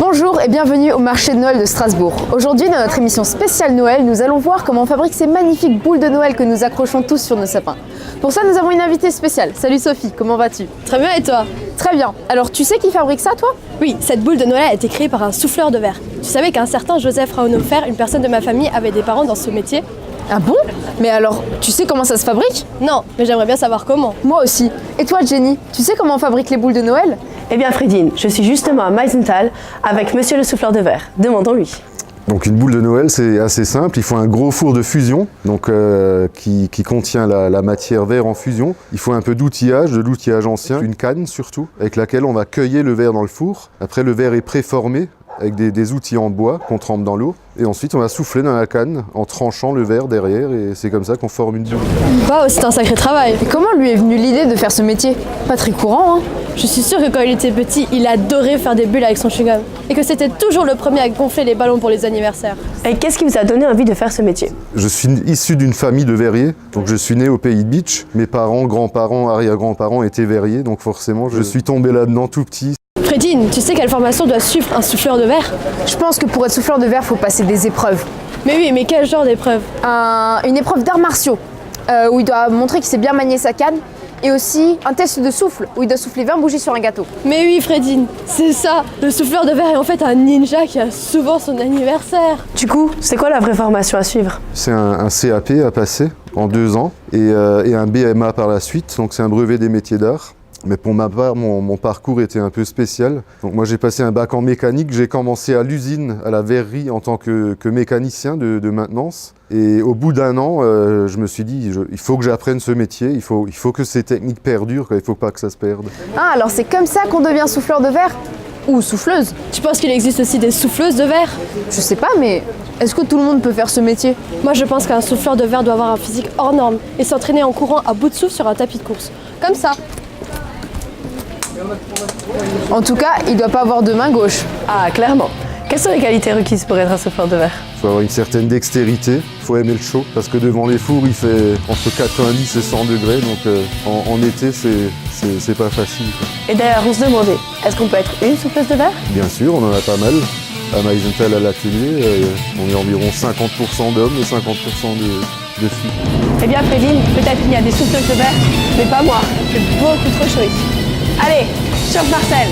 Bonjour et bienvenue au marché de Noël de Strasbourg. Aujourd'hui, dans notre émission spéciale Noël, nous allons voir comment on fabrique ces magnifiques boules de Noël que nous accrochons tous sur nos sapins. Pour ça, nous avons une invitée spéciale. Salut Sophie, comment vas-tu? Très bien, et toi? Très bien. Alors, tu sais qui fabrique ça, toi? Oui, cette boule de Noël a été créée par un souffleur de verre. Tu savais qu'un certain Joseph Fraunhofer, une personne de ma famille, avait des parents dans ce métier? Ah bon? Mais alors, tu sais comment ça se fabrique? Non, mais j'aimerais bien savoir comment. Moi aussi. Et toi, Jenny, tu sais comment on fabrique les boules de Noël? Eh bien Fredine, je suis justement à Meisenthal avec monsieur le souffleur de verre. Demandons-lui. Donc une boule de Noël, c'est assez simple. Il faut un gros four de fusion donc, qui contient la matière verre en fusion. Il faut un peu d'outillage, de l'outillage ancien, une canne surtout, avec laquelle on va cueillir le verre dans le four. Après, le verre est préformé avec des outils en bois qu'on trempe dans l'eau. Et ensuite, on va souffler dans la canne en tranchant le verre derrière. Et c'est comme ça qu'on forme une boule. Waouh, c'est un sacré travail. Et comment lui est venue l'idée de faire ce métier? Pas très courant, hein? Je suis sûre que quand il était petit, il adorait faire des bulles avec son chewing-gum. Et que c'était toujours le premier à gonfler les ballons pour les anniversaires. Et qu'est-ce qui vous a donné envie de faire ce métier? Je suis issu d'une famille de verriers. Donc je suis né au pays de Bitche. Mes parents, grands-parents, arrière-grands-parents étaient verriers. Donc forcément, je suis tombé là-dedans tout petit. Fredine, tu sais quelle formation doit suivre un souffleur de verre? Je pense que pour être souffleur de verre, il faut passer des épreuves. Mais oui, mais quel genre d'épreuve? Une épreuve d'arts martiaux, où il doit montrer qu'il sait bien manier sa canne. Et aussi un test de souffle, où il doit souffler 20 bougies sur un gâteau. Mais oui, Fredine, c'est ça. Le souffleur de verre est en fait un ninja qui a souvent son anniversaire. Du coup, c'est quoi la vraie formation à suivre? C'est un CAP à passer en 2 ans et un BMA par la suite. Donc c'est un brevet des métiers d'art. Mais pour ma part, mon parcours était un peu spécial. Donc moi j'ai passé un bac en mécanique, j'ai commencé à l'usine, à la verrerie en tant que mécanicien de maintenance. Et au bout d'1 an, je me suis dit, il faut que j'apprenne ce métier, il faut que ces techniques perdurent, il ne faut pas que ça se perde. Ah, alors c'est comme ça qu'on devient souffleur de verre? Ou souffleuse? Tu penses qu'il existe aussi des souffleuses de verre? Je sais pas, mais est-ce que tout le monde peut faire ce métier? Moi je pense qu'un souffleur de verre doit avoir un physique hors norme et s'entraîner en courant à bout de souffle sur un tapis de course. Comme ça. En tout cas, il doit pas avoir de main gauche. Ah, clairement. Quelles sont les qualités requises pour être un souffleur de verre? Il faut avoir une certaine dextérité, il faut aimer le chaud, parce que devant les fours, il fait entre 90 et 100 degrés, donc en été, c'est pas facile. Et d'ailleurs, on se demandait, est-ce qu'on peut être une souffleuse de verre? Bien sûr, on en a pas mal. À Meisenthal, à l'atelier, on est environ 50% d'hommes et 50% de filles. Eh bien Fredine, peut-être qu'il y a des souffleuses de verre, mais pas moi. C'est beaucoup trop chaud ici. Allez, chauffe Marcel!